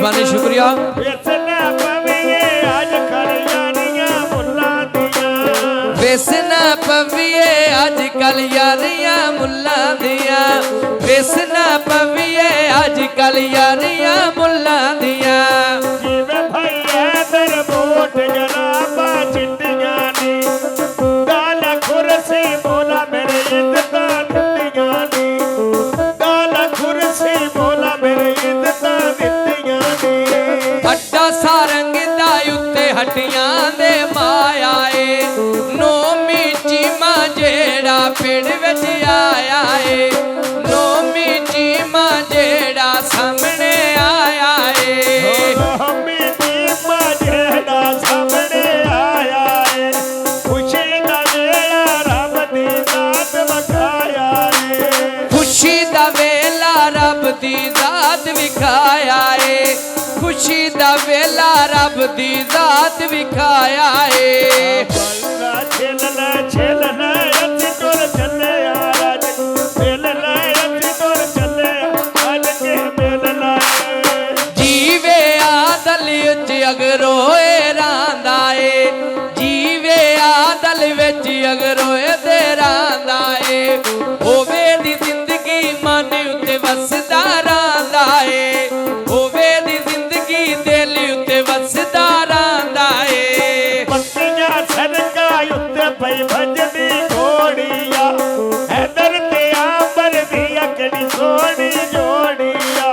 मेहरबानी शुक्रिया। बेसना पविए आजकल यारियां मुल्ला दियां, बेसना पविए आजकल यारियां मुल्ला दियां, बेसना पविए आजकल यारियां मुल्ला दियां। जिवें भाई हैदर मोट जनाबा चिट्टियां नी, गाला खुरसी बोला मेरे इज्जतां दित्तियां नी, गाला खुरसी बोला मेरे इज्जतां दित्तियां नी। हट्टा सारंग दा उत्ते हट्टियां दे माया ए, नौमी चीमा जेड़ा पिंड विच आया ए, नौमी चीमा जेड़ा सामने आया ए, नौमी चीमा जेड़ा सामने आया ए, खुशी दा वेला रब दी दात विखाया ए, खुशी दा वेला रब दी दात विखाया ए, खुशी दा वेला रब दी दात विखाया ए। बल्ला छेलना असी तुर चले आज, मिलना असी तुर चले आज के मिलना। जीवे आदल विच अगरोए रांदा ए, जीवे आदल विच अगरोए दे रांदा ए, होवे दी जिंदगी मन उत्ते वसदा रांदा ए, होवे दी जिंदगी दिल उत्ते वसदा रांदा ए। पत्तियां सदका उत्ते पई भजदी घोड़िया, हैदर ते आंबर दी अकड़ी सोनी जोड़िया,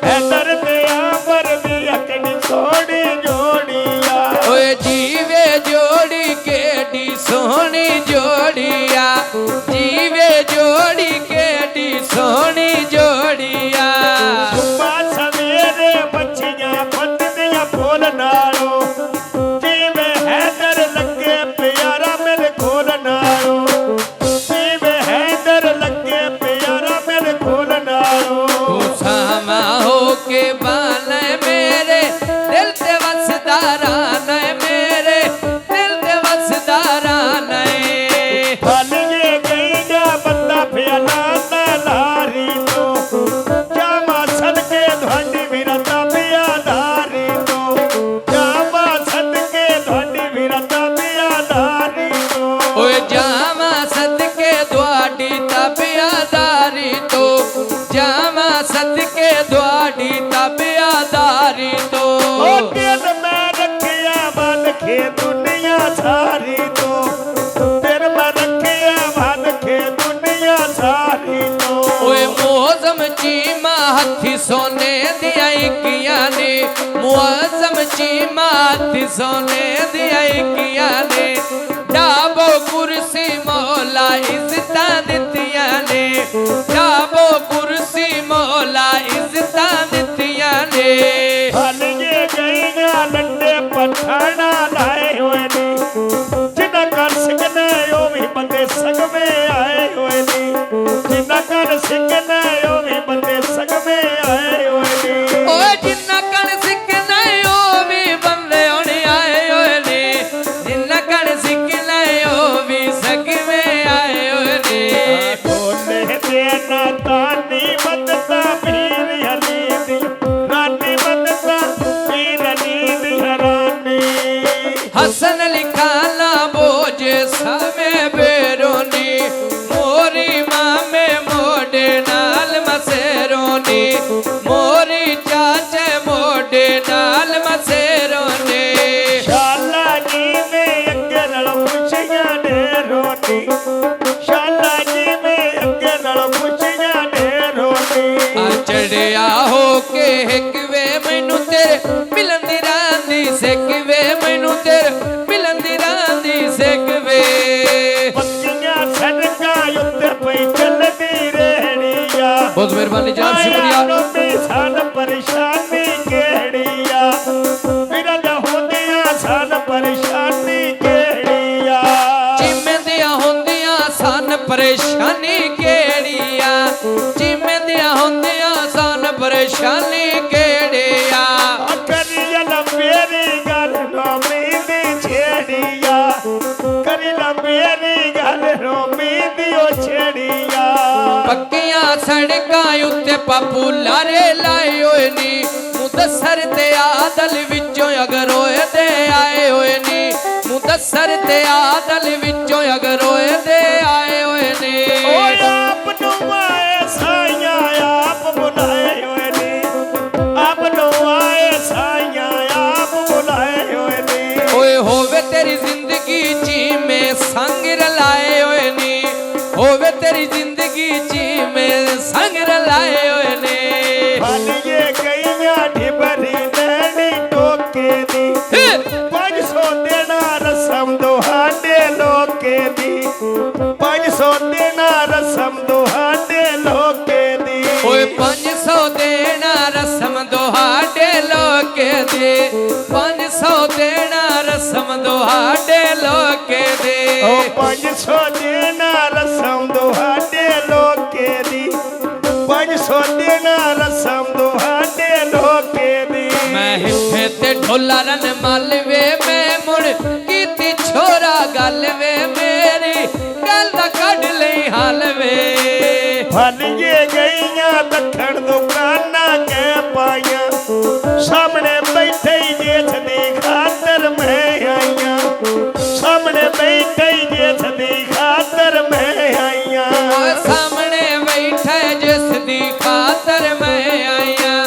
हैदर ते आंबर दी अकड़ी सोनी जोड़िया। ओए जीवे जोड़ी केडी सोहनी जोड़िया, जीवे जोड़ी केडी सोहनी जोड़िया। सुबह सवेरे मच्छियां फंददियां फुल नालों, जिवें हैदर लगे प्यारा मेरे कोल नालों, जिवें हैदर लगे प्यारा मेरे कोल नालों। तू सामा हो के बाने मेरे दिल ते वसदा राना मेरे दिल ते वसदा राना। फलिए गईया बंदा प्याला लारी तो, जामा सदके धोंडी विरता प्यादारी तो, जामा सदके धोंडी विरता प्यादारी तो। ओए जावा सदके दुआडी तबियादारी तो, जावा सदके दुआडी तबियादारी तो। ओ दिल में रखिया बन के दुनिया सारी तो, दिल में रखिया बन के दुनिया सारी तो। ओए मौजम चीमा हथी सोने दिया इकिया ने, मुआजम चीमा हथी सोने दिया इकिया ने, डाबो कुर्सी मौला इज्जतां दित्तियां ने, डाबो कुर्सी मौला इज्जतां दित्तियां ने। फलिए गईया लंडे पठाना लाए हुए नी, जिन्ना कर सिकने ओ भी बंदे संग में आए हुए नी, जिन्ना कर सिकने ओ भी बंदे संग में आए हुए नी। ओए जिन्ना कण सिकना ओ भी बंदे होने आए होए ने, जिन्ना कण सिकना ओ भी सग में आए होए ने। ढोले देना तानी मदता पीर हली दी, रानी मदता पीर हली दी रानी। हसन लिखाना बोझ सामे बेरोनी, मोरी मामे मोडे नाल मसेरोनी, मोरी चाचे मोडे नाल मसेरोनी। शाला जी में अगे नल खुशियां दे रोनी, शाला जी में अगे नल खुशियां दे रोनी। आ चढ़िया हो के हिकवे मैनू तेरे मिलन दी रांदी सिकवे, मैनू तेरे मिलन दी रांदी सिकवे। पत्तियां सदका उत्ते पई चलदी रेहड़िया, बहुत मेहरबानी जनाब शुक्रिया। सन परेशानी केड़िया, विरल होंदियां सन परेशानी केड़िया। जिम्मे दिया होंदियां सन परेशानी केड़िया, जिम्मे दिया होंदियां सन परेशानी केड़िया। करियल मेरी गल रोमी दी छेड़िया, करियल मेरी गल रोमी दी छेड़िया। पक्कियां सड़कां उत्ते पापू लारे लाए होए नी, ਮੁਦੱਸਰ ਤੇ ਆਦਲ ਵਿੱਚੋਂ ਅਗਰ ਹੋਏ ਤੇ ਆਏ ਹੋਏ ਨੀ ਮੁਦੱਸਰ ਤੇ ਆਦਲ ਵਿੱਚੋਂ ਅਗਰ ਹੋਏ ਤੇ ਆਏ ਹੋਏ ਨੇ ਓਏ ਆਪ ਨੂੰ ਆਏ ਸਾਈਆਂ ਆਪ ਬੁਲਾਏ ਹੋਏ ਨੇ ਆਪ ਨੂੰ ਆਏ ਸਾਈਆਂ ਆਪ ਬੁਲਾਏ ਹੋਏ ਨੇ ਓਏ ਹੋਵੇ ਤੇਰੀ ਜ਼ਿੰਦਗੀ ਜਿਵੇਂ ਸੰਗ ਰਲਾਏ ਹੋਏ ਨੀ ਹੋਵੇ ਤੇਰੀ ਜ਼ਿੰਦਗੀ ਜਿਵੇਂ ਸੰਗ ਰਲਾਏ ਹੋਏ ਨੇ ਫਾਲੀਏ ਗਈਆਂ ਢਿਬਰੀ ਲੈਣੀ ਟੋਕੇ ਦੀ 500 ਦੇਣਾ ਰਸਮ ਤੁਹਾਡੇ ਲੋਕੇ ਦੀ 500 ਦੇਣਾ ਰਸਮ ਤੁਹਾਡੇ ਲੋਕੇ ਦੀ ਓਏ 500 ਦੇਣਾ ਰਸਮ ਤੁਹਾਡੇ ਲੋਕੇ ਦੀ 500 ਦੇਣਾ ਰਸਮ ਤੁਹਾਡੇ ਲੋਕੇ ਦੀ ਓ 500 ਦੇਣਾ ਰਸਮ ਤੁਹਾਡੇ ਲੋਕੇ ਦੀ 500 ਦੇਣਾ ਰਸਮ ਤੁਹਾਡੇ ਲੋਕੇ ਦੀ ਮੈਂ ਹਿੱਥੇ ਤੇ ਢੋਲਾ ਰਨ ਮਾਲਵੇ ਮੈਂ ਮੁੜ ਕੀਤੀ ਛੋਰਾ ਗੱਲ ਵੇ ਮੇਰੀ ਗੱਲ ਦਾ ਕੱਢ ਲਈ ਹਾਲ ਵੇ ਫਾਲੀਏ ਗਈਆਂ ਦੱਖਣ ਦੁਕਾਨਾਂ ਕਹਿ ਪਾਈਆਂ ਸਾਹਮਣੇ ਬੈਠੇ ਹੀ ਜੇਠ ਦੀ ਖਾਤਰ ਮੈਂ ਆਈਆਂ ਸਾਹਮਣੇ ਬੈਠੇ ਹੀ ਜੇਠ ਦੀ ਖਾਤਰ ਮੈਂ ਆਈਆਂ ਸਾਹਮਣੇ ਬੈਠੇ ਜਿਸ ਦੀ ਖਾਤਰ ਮੈਂ ਆਈਆਂ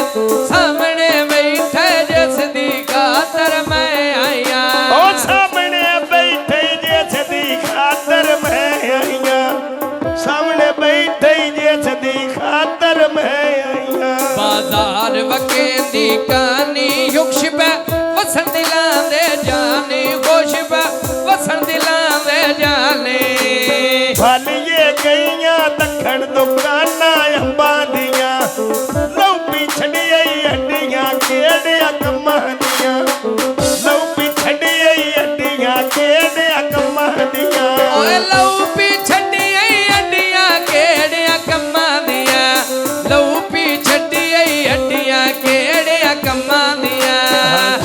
ਸਾਹਮਣੇ ਬੈਠੇ ਜਿਸ ਦੀ ਖਾਤਰ ਮੈਂ ਆਈਆਂ ਉਹ ਸਾਹਮਣੇ ਬੈਠੇ ਜੇਠ ਦੀ ਖਾਤਰ ਮੈਂ ਆਈਆਂ ਸਾਹਮਣੇ ਬੈਠੇ ਜੇਠ ਦੀ ਖਾਤਰ ਮੈਂ ਆਈਆਂ ਬਾਜ਼ਾਰ ਵਕੇ ਦੀ ਕਾਨੀ ਯੁਕਸ਼ ਪੈ ਵਸਣ ਦਿਲਾਂ ਦੇ ਜਾਨੇ ਖੁਸ਼ ਪੈ ਵਸਣ ਦਿਲਾਂ ਦੇ ਜਾਨੇ ਫਾਲੀਏ ਗਈਆਂ ਦੱਖਣ ਦੁਕਾਨਾਂ ਅੰਬਾਂ ਦੀਆਂ ਲਉ ਪਿਛੜੀਆਂ ਹੱਡੀਆਂ ਕਿਹੜਿਆਂ ਕੰਮਾਂ ਦੀਆਂ ਲਉ ਪਿਛੜੀਆਂ ਹੱਡੀਆਂ ਕਿਹੜਿਆਂ ਕੰਮਾਂ ਦੀਆਂ ਓਏ ਲਊ ਪੀ ਛੱਡੀਆਂ ਅੱਡੀਆਂ ਕਿਹੜਿਆਂ ਕੰਮਾਂ ਦੀਆਂ ਲਊ ਪੀ ਛੱਡੀਆਂ ਅੱਡੀਆਂ ਕਿਹੜਿਆਂ ਕੰਮਾਂ ਦੀਆਂ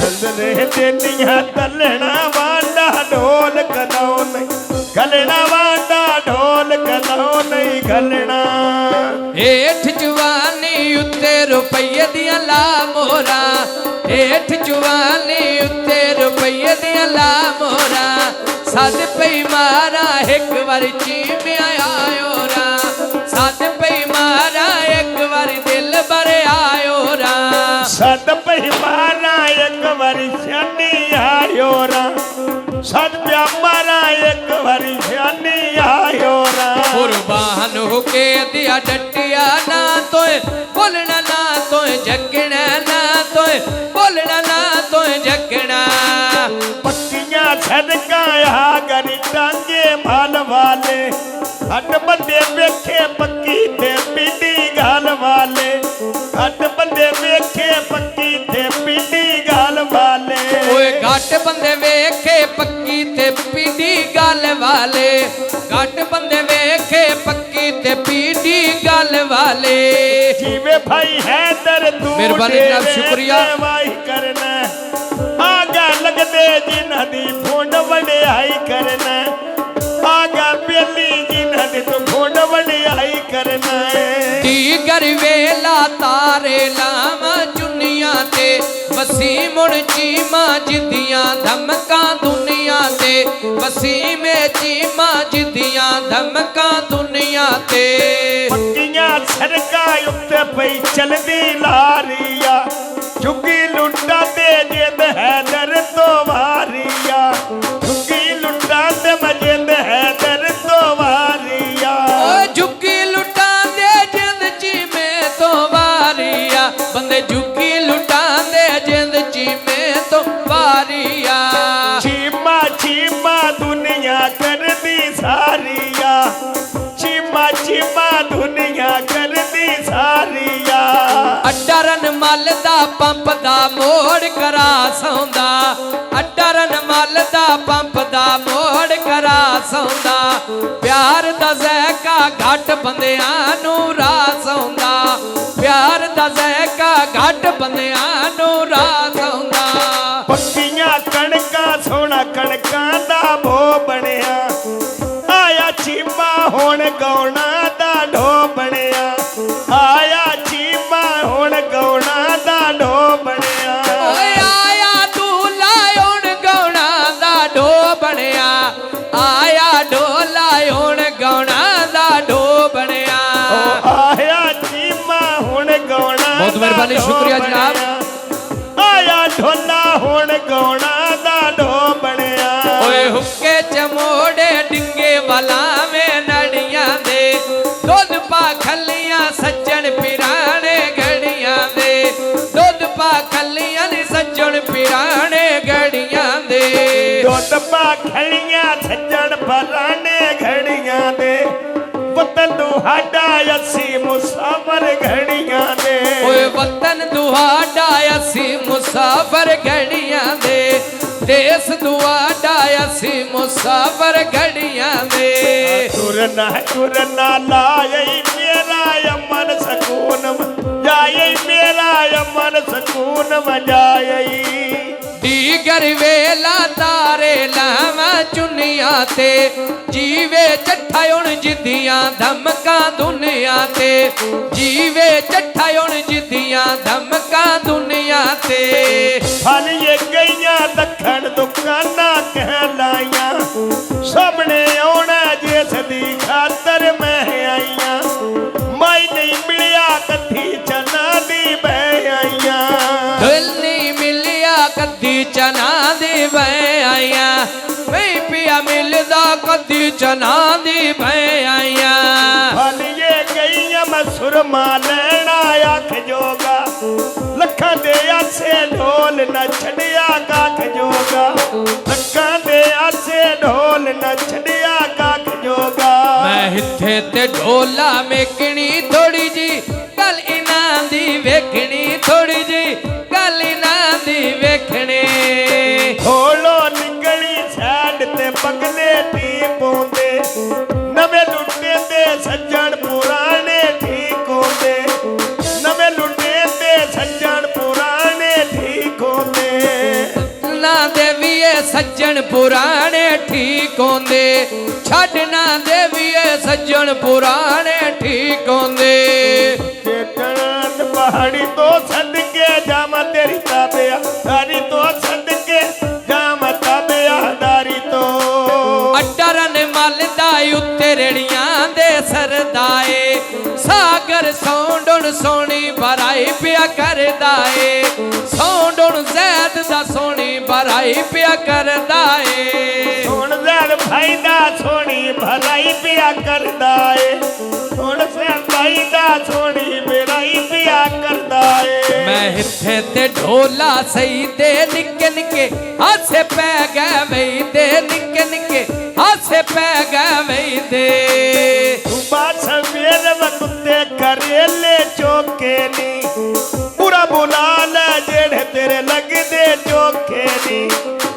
ਚੰਦਨੇ ਦੇਨੀਆਂ ਤਲਣਾ ਵਾਂਡਾ ਢੋਲ ਕਲਾਉ ਨਹੀਂ ਗਲਣਾ ਵਾਂਡਾ ਢੋਲ ਕਲਾਉ ਨਹੀਂ ਗਲਣਾ ਹੇਠ ਜਵਾਨੀ ਉੱਤੇ ਰੁਪਈਏ ਦੀਆਂ ਲਾ ਮੋਹਰਾਂ ਹੇਠ ਜਵਾਨੀ ਉੱਤੇ ਰੁਪਈਏ ਦੀਆਂ ਲਾ ਮੋਹਰਾਂ ਸੱਦ ਪਈ ਮਾਰਾ ਇੱਕ ਵਾਰ ਚੀਮਿਆ ਆਇਓ ਰਾ ਸੱਦ ਪਈ ਮਾਰਾ ਇੱਕ ਵਾਰ ਦਿਲ ਭਰ ਆਇਓ ਰਾ ਸੱਦ ਪਈ ਮਾਰਾ ਇੱਕ ਵਾਰੀ ਸਿਆਣੀ ਆਇਓ ਰਾ ਸੱਦ ਪਿਆ ਮਾਰਾ ਇੱਕ ਵਾਰੀ ਸਿਆਣੀ ਆਇਓ ਰਾ ਕੁਰਬਾਨ ਹੋ ਕੇ ਦਿਆ ਡੱਟਿਆ ਨਾ ਤੋਏ ਬੋਲਣਾ ਨਾ ਤੋਏ ਜੱਗਣਾ ਨਾ ਤੋਏ ਬੋਲਣਾ ਨਾ ਤੋਏ ਜੱਗਣਾ ਪੱਕੀਆਂ ਸਦਕਾਂ ਆ ਗਰੀ ਟਾਂਗੇ ਮਾਲ ਵਾਲੇ ਹੱਟ ਬੰਦੇ ਵੇਖੇ ਪੱਕੀ ਤੇ ਪੀੜੀ ਗਾਲ ਵਾਲੇ ਹੱਟ ਬੰਦੇ ਵੇਖੇ ਪੱਕੀ ਤੇ ਪੀੜੀ ਗਾਲ ਵਾਲੇ ਓਏ ਘੱਟ ਬੰਦੇ ਵੇਖੇ ਪੱਕੀ ਤੇ ਪੀੜੀ ਗੱਲ ਵਾਲੇ ਘੱਟ ਬੰਦੇ ਵੇਖੇ ਪੱਕੀ ਤੇ ਪੀੜੀ ਗੱਲ ਵਾਲੇ ਜਿਵੇਂ ਭਾਈ ਹੈਦਰ ਤੂੰ ਮਿਹਰਬਾਨੀ ਜਨਾਬ, ਸ਼ੁਕਰੀਆ। ਵਾਈ ਕਰਨਾ ਆਗਾ ਲੱਗਦੇ ਜਿਨ੍ਹਾਂ ਦੀ ਫੋਂਡ ਵਡਿਆਈ ਕਰਨਾ ਆਗਾ ਬੇਲੀ ਜਿਨ੍ਹਾਂ ਦੀ ਤੂੰ ਫੋਂਡ ਵਡਿਆਈ ਕਰਨਾ ਦੀਗਰ ਵੇਲਾ ਤਾਰੇ ਲਾਵਾਂ ਚੁੰਨੀਆਂ ਤੇ ਵਸੀ ਮੁੜ ਚੀਮਾ ਜਿੱਦੀਆਂ ਧਮਕਾਂ ਦੁਨੀਆ ਤੇ ਵਸੀਮੇ ਚੀਮਾ ਜਿੱਦੀਆਂ ਧਮਕਾਂ ਦੁਨੀਆ ਤੇ ਪੱਕੀਆਂ ਸੜਕਾਂ ਉੱਤੇ ਪਈ ਚਲਦੀ ਲਾਰੀਆ ਝੁੱਗੀ ਲੁੱਟਾਂ ਤੇ ਜਿੰਦ ਹੈਦਰ ਤੋਂ ਵਾਰੀਆ ਝੁੱਗੀ ਲੁੱਟਾਂ ਤੇ ਮਜਿੰਦ ਹੈਦਰ ਤੋਂ ਵਾਰੀਆ ਓ ਝੁੱਗੀ ਲੁੱਟਾਂ ਦੇ ਜਿੰਦ ਚੀਮੇ ਤੋਂ ਵਾਰੀਆ ਬੰਦੇ ਝੁੱਗੀ ਲੁੱਟਾਂ ਦੇ ਜਿੰਦ ਚੀਮੇ ਤੋਂ ਵਾਰੀਆ ਚੀਮਾ ਚੀਮਾ ਦੁਨੀਆ ਕਰਦੀ ਸਾਰੀਆ ਚੀਮਾ ਚੀਮਾ ਦੁਨੀਆ ਕਰਦੀ ਸਾਰੀਆ ਅੱਡਾ ਰਨ ਮੱਲ ਦਾ ਪੰਪ ਦਾ ਮੋੜ ਕਰਾ ਸੌਂਦਾ ਅੱਡਾ ਰਨ ਮੱਲ ਦਾ ਪੰਪ ਦਾ ਮੋੜ ਕਰਾ ਸੌਂਦਾ ਪਿਆਰ ਦਾ ਜ਼ੈਕਾ ਘੱਟ ਬੰਦਿਆਂ ਨੂੰ ਰਾਸ ਆਉਂਦਾ ਪਿਆਰ ਦਾ ਜ਼ੈਕਾ ਘੱਟ ਬੰਦਿਆਂ ਨੂੰ ਰਾਸ ਆਉਂਦਾ ਪੱਕੀਆਂ ਕਣਕਾਂ ਸੋਹਣਾ ਕਣਕਾਂ ਦਾ ਭੋ ਬਣਿਆ ਆਇਆ ਚੀਮਾ ਹੁਣ ਗਾਉਣਾ ਦਾ ਢੋ ਬਣਿਆ ਆਇਆ ਚੀਮਾ ਹੁਣ ਗਾਉਣਾ ਦਾ ਢੋ ਬਣਿਆ ਮਿਹਰਬਾਨੀ, ਸ਼ੁਕਰੀਆ ਜਨਾਬ। ਆਇਆ ਢੋਲਾ ਹੁਣ ਗਾਉਣਾ ਦਾ ਢੋ ਬਣਿਆ। ਓਏ ਹੁੱਕੇ ਚ ਮੋੜੇ ਡਿੰਗੇ ਵਲਾਵੇਂ ਨੜੀਆਂ ਦੇ, ਦੁੱਧ ਪਾ ਖੱਲੀਆਂ ਸੱਜਣ ਪਿਰਾਣੇ ਗੜੀਆਂ ਦੇ, ਦੁੱਧ ਪਾ ਖੱਲੀਆਂ ਨੀ ਸੱਜਣ ਪਿਰਾਣੇ ਗੜੀਆਂ ਦੇ। ਦੁੱਧ ਪਾ ਖੱਲੀਆਂ ਸੱਜਣ ਪਿਰਾਣੇ ਘੜੀਆਂ ਦੇ, ਵਤਨ ਤੁਹਾਡਾ ਅਸੀਂ ਮੁਸਾਫਰ ਘੜੀਆਂ ਦੇ। ਓਏ ਵਤਨ ਤੁਹਾਡਾ ਅਸੀਂ ਮੁਸਾਫਰ ਘੜੀਆਂ ਦੇ, ਦੇਸ ਤੁਹਾਡਾ ਅਸੀਂ ਮੁਸਾਫਰ ਘੜੀਆਂ ਦੇ। ਤੁਰਨਾ ਲਾਇ ਮੇਰਾ ਅਮਨ ਸਕੂਨ ਜਾਇ, ਮੇਰਾ ਅਮਨ ਸਕੂਨ ਵਜਾਇ। ਦੀਗਰ ਵੇਲਾ ਤਾਰੇ ਲਾਵਾਂ ਚੁੰਨੀਆਂ ਤੇ, ਜੀਵੇ ਚੱਠਾ ਹੁਣ ਜਿੱਦੀਆਂ ਧਮਕਾਂ ਦੁਨੀਆ ਤੇ, ਜੀਵੇ ਚੱਠਾ ਹੁਣ ਜਿੱਦੀਆਂ ਧਮਕਾਂ ਦੁਨੀਆ ਤੇ। ਫਲੀਏ ਗਈਆਂ ਦੱਖਣ ਦੁਕਾਨਾਂ ਕਹਿ ਲਾਈਆਂ, ਸਾਹਮਣੇ ਆਉਣਾ ਜਿਸ ਦੀ ਖਾਤਰ ਮੈਂ ਆਈਆਂ। ਮੈਂ ਨਹੀਂ ਮਿਲਿਆ ਕੱਥੀ ਚਨਾ ਦੀ ਬਹਿ ਆਈਆਂ, ਦਿਲ ਨਹੀਂ ਮਿਲਿਆ ਕਦੀ ਚਨਾ ਦੀ ਬਹਿ ਆਈਆਂ। ਨਹੀਂ ਪਿਆ ਮਿਲਦਾ ਕਦੀ ਚਨਾ ਦੀ ਬਹਿ ਆਈਆਂ। ਫਲੀਏ ਗਈਆਂ ਮੈਂ ਸੁਰਮਾ ਲੈਣਾ ਅੱਖ ਜੋਗਾ, ਲੱਖਾਂ ਦੇ ਆਸੇ ਢੋਲ ਨਾ ਛੱਡਿਆ ਕੱਖ ਜੋਗਾ, ਲੱਖਾਂ ਦੇ ਆਸੇ ਢੋਲ ਨਾ ਛੱਡਿਆ ਕੱਖ ਜੋਗਾ। ਮੈਂ ਹਿੱਥੇ ਤੇ ਢੋਲਾ ਮੇਕਣੀ ਥੋੜੀ ਜੀ, ਗੱਲ ਇਹਨਾਂ ਦੀ ਵੇਖਣੀ ਥੋੜੀ ਜੀ, ਗੱਲ ਇਹਨਾਂ ਦੀ ਵੇਖਣੀ। ਢੋਲੋ ਨਿਕਲੀ ਛੱਡ ਤੇ ਪਗਲੇ ਢੀ ਪਾਉਂਦੇ, ਨਵੇਂ ਲੁੱਟੇ ਦੇ ਸੱਜਣ ਪੁਰਾਣੇ ਠੀਕ ਹੁੰਦੇ, ਨਵੇਂ ਲੁੱਟੇ ਦੇ ਸੱਜਣ ਪੁਰਾਣੇ ਠੀਕ ਹੁੰਦੇ। ਨਾ ਦੇਵੀਏ ਸੱਜਣ ਪੁਰਾਣੇ ਠੀਕ ਹੁੰਦੇ, ਛੱਡ ਨਾ ਦੇਵੀਏ ਸੱਜਣ ਪੁਰਾਣੇ ਠੀਕ ਹੁੰਦੇ। ਦੇਖਣ ਪਹਾੜੀ ਤੋਂ ਸਦਕੇ ਜਾਵਾਂ ਤੇਰੀ ਤਾਬਿਆ ਦਾਰੀ ਤੋਂ, ਸਦਕੇ ਜਾਵਾਂ ਤਾਬਿਆ ਦਾਰੀ ਤੋਂ। ਅਟਰਨ ਮਲਦਾ ਉੱਤੇ ਰੜੀਆਂ ਦੇ ਸਰਦਾਏ, ਸਾਗਰ ਸੌਂਡਣ ਸੋਹਣੀ ਭਰਾਈ ਪਿਆ ਕਰਦਾ ਏ, ਸੌਂਡਣ ਜ਼ੈਦ ਦਾ ਸੋਹਣੀ ਭਰਾਈ ਪਿਆ ਕਰਦਾ ਏ। ਹੁਣ ਜ਼ੈਦ ਭਾਈ ਦਾ ਸੋਹਣੀ ਭਲਾਈ ਪਿਆ ਕਰਦਾ ਏ, ਹੁਣ ਜ਼ੈਦ ਭਾਈ ਦਾ ਸੋਹਣੀ ਭਲਾਈ ਪਿਆ ਕਰਦਾ ਏ। ਮੈਂ ਹਿੱਥੇ ਤੇ ਢੋਲਾ ਸਹੀ ਤੇ ਨਿੱਕੇ ਨਿੱਕੇ ਹਾਸੇ ਪੈ ਗਏ ਵਈ ਤੇ, ਨਿੱਕੇ ਨਿੱਕੇ ਹਾਸੇ ਪੈ ਗਏ ਵਈ ਤੇ। ਬਾਸ ਮੇਰੇ ਵਕਤੇ ਕਰੇਲੇ ਚੋਕੇ ਨੀ, ਪੂਰਾ ਬੁਲਾ ਲੈ ਜਿਹੜੇ ਤੇਰੇ ਲੱਗਦੇ ਚੋਖੇ ਨੀ,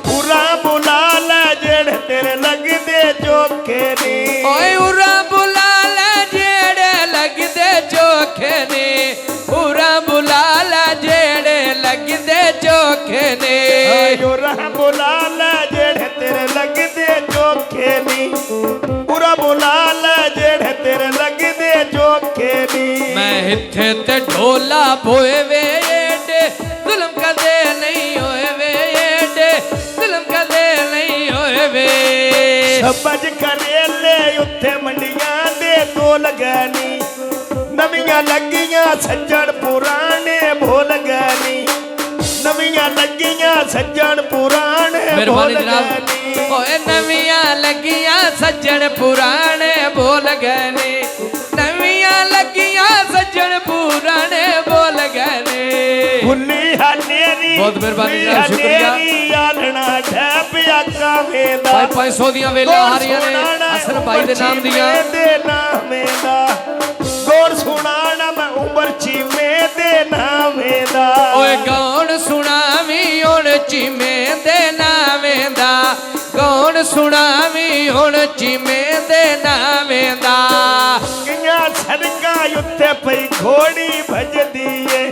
ਪੂਰਾ ਬੁਲਾ ਲੈ ਜਿਹੜੇ ਤੇਰੇ ਲੱਗਦੇ ਚੋਖੇ ਨੀ। ਓਏ ਉਰਾ ਬੁਲਾ ਲੈ ਜਿਹੜੇ ਲੱਗਦੇ ਚੋਖੇ ਨੇ, ਪੂਰਾ ਬੁਲਾ ਲੈ ਜਿਹੜੇ ਲੱਗਦੇ ਚੋਖੇ ਨੇ। ਓਏ ਉਰਾ ਬੁਲਾ ਲੈ ਜਿਹੜੇ ਤੇਰੇ ਲੱਗਦੇ ਚੋਖੇ ਨੀ, ਪੂਰਾ ਬੁਲਾ ਲੈ ਜਿਹੜੇ ਤੇਰੇ ਲੱਗਦੇ ਚੋਖੇ ਨੀ। ਮੈਂ ਹਿੱਥੇ ਤੇ ਢੋਲਾ ਪੋਏ ਵੇ ਏਡੇ, ਜ਼ੁਲਮ ਕਦੇ ਨਹੀਂ ਹੋਏ ਵੇ ਏਡੇ, ਜ਼ੁਲਮ ਕਦੇ ਨਹੀਂ ਹੋਏ ਵੇ। ਸਬਜ ਕਰੇਲੇ ਉੱਥੇ ਮੰਡੀਆਂ ਦੇ ਤੋਲ ਗਏ ਨੀ, ਨਵੀਆਂ ਲੱਗੀਆਂ ਸੱਜਣ ਪੁਰਾਣੇ ਭੁੱਲ ਗਏ ਨੀ, ਨਵੀਆਂ ਲੱਗੀਆਂ ਸੱਜਣ ਪੁਰਾਣੇ ਮਿਹਰਬਾਨੀ ਭੁੱਲ ਜਨਾਬ। ਗਏ ਨੀ। ਓਏ ਨਵੀਆਂ ਲੱਗੀਆਂ ਸੱਜਣ ਪੁਰਾਣੇ ਭੁੱਲ ਗਏ ਨੇ, ਨਵੀਆਂ ਲੱਗੀਆਂ ਸੱਜਣ ਪੁਰਾਣੇ ਭੁੱਲ ਗਏ ਨੇ। ਭੁੱਲੀ ਹਨੇਰੀ ਬਹੁਤ ਮਿਹਰਬਾਨੀ ਜਨਾਬ, ਸ਼ੁਕਰੀਆ। ਆਲਣਾ ਠਹਿਪਿਆ ਕਾਵੇਂ ਦਾ, 500 ਦੀਆਂ ਵੇਲਾਂ ਆ ਰਹੀਆਂ ਨੇ ਅਸਲ ਭਾਈ ਦੇ ਨਾਮ ਦੀਆਂ। ਦੇ ਨਾਵੇਂ ਦਾ ਗੌਰ ਸੁਣਾਣਾ ਮੈਂ ਉਮਰ ਚੀਮੇ ਦੇ ਨਾਵੇਂ ਦਾ। ਓਏ ਗੌਣ ਸੁਣਾਵੀਂ ਹੁਣ ਚੀਮੇ ਦੇ ਨਾਵੇਂ ਦਾ, ਗੌਣ ਸੁਣਾਵੀਂ ਹੁਣ ਚੀਮੇ ਦੇ ਨਾਵੇਂ ਦਾ। ਕਿਆਂ ਸੜਕਾਂ ਉੱਤੇ ਪਈ ਘੋੜੀ ਭਜਦੀ ਏ,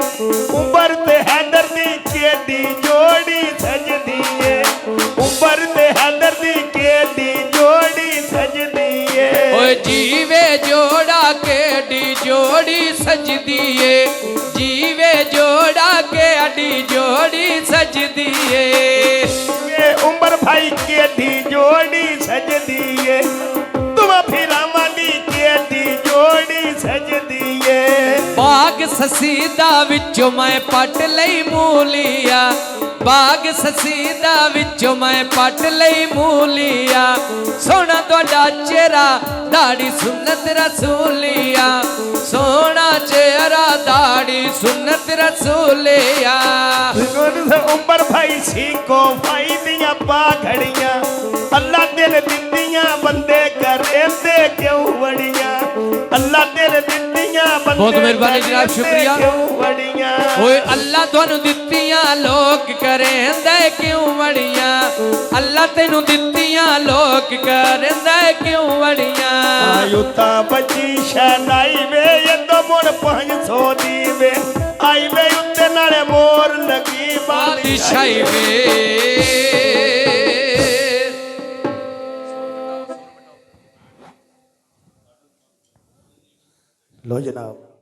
ਉਮਰ ਤੇ ਹੈਦਰ ਦੀ ਕਿਹੜੀ ਜੋੜੀ ਸਜਦੀ ਏ, ਉਮਰ ਤੇ ਹੈਦਰ ਦੀ ਕਿਹੜੀ ਜੋੜੀ ਸਜਦੀ ਏ। ਓਏ ਜੀਵੇ ਜੋੜਾ ਕਿਹੜੀ ਜੋੜੀ ਸਜਦੀ ਏ, ਜੀਵੇ ਜੋੜਾ ਕਿਹੜੀ ਜੋੜੀ ਸਜਦੀ ਏ। ਇਹ ਉਮਰ ਭਾਈ ਕਿਹੜੀ ਜੋੜੀ ਸਜਦੀ ਏ, ਤੁਮ ਫਿਰਾਵਾਂ ਦੀ ਕਿਹੜੀ ਜੋੜੀ ਸਜਦੀ ਏ। ਬਾਗ ਬਾਗ ਸਸੀ ਦਾ ਵਿੱਚੋਂ ਮੈਂ ਪੱਟ ਲਈ ਮੂਲੀਆ ਬਾਗ ਸਸੀ ਦਾ ਵਿੱਚੋਂ ਮੈਂ ਪੱਟ ਲਈ ਮੂਲੀਆ ਸੋਹਣਾ ਤੁਹਾਡਾ ਚਿਹਰਾ ਦਾੜੀ ਸੁਨਤ ਰਸੂਲੀਆ ਸੋਹਣਾ ਚਿਹਰਾ ਦਾੜੀ ਸੁਨਤ ਰਸੂਲੀਆ ਗੁਰ ਉਮਰ ਭਾਈ ਸੀ ਕੋ ਭਾਈ ਦੀਆਂ ਪਾਘੜੀਆਂ ਅੱਲਾ ਦਿਲ ਦਿੱਤੀਆਂ ਬੰਦੇ ਕਰੇ ਕਿਉਂ ਵੜੀਆਂ ਅੱਲਾ ਦਿਲ ਦਿੱਤੀਆਂ ਬੰਦੇ ਬਹੁਤ ਮਿਹਰਬਾਨੀ ਜਨਾਬ ਸ਼ੁਕਰੀਆ ਕਿਉਂ ਵੜੀਆਂ ਓਏ ਅੱਲਾ ਤੁਹਾਨੂੰ ਦਿੱਤੀਆਂ ਲੋਕ ਕਰੇਂਦੇ ਕਿਉਂ ਵੜੀਆਂ ਅੱਲਾ ਤੈਨੂੰ ਦਿੱਤੀਆਂ ਲੋਕ ਕਰੇਂਦੇ ਕਿਉਂ ਵੜੀਆਂ ਆਯੂ ਤਾਂ ਬੱਜੀ ਸ਼ਨਾਈ ਵੇ ਇਹ ਮੁੜ 500 ਦੀ ਵੇ ਆਈ ਵੇ ਉੱਤੇ ਨਾਲੇ ਮੋਰ ਲੱਗੀ ਬਾਦਸ਼ਾਹੀ ਵੇ ਲੋ ਜਨਾਬ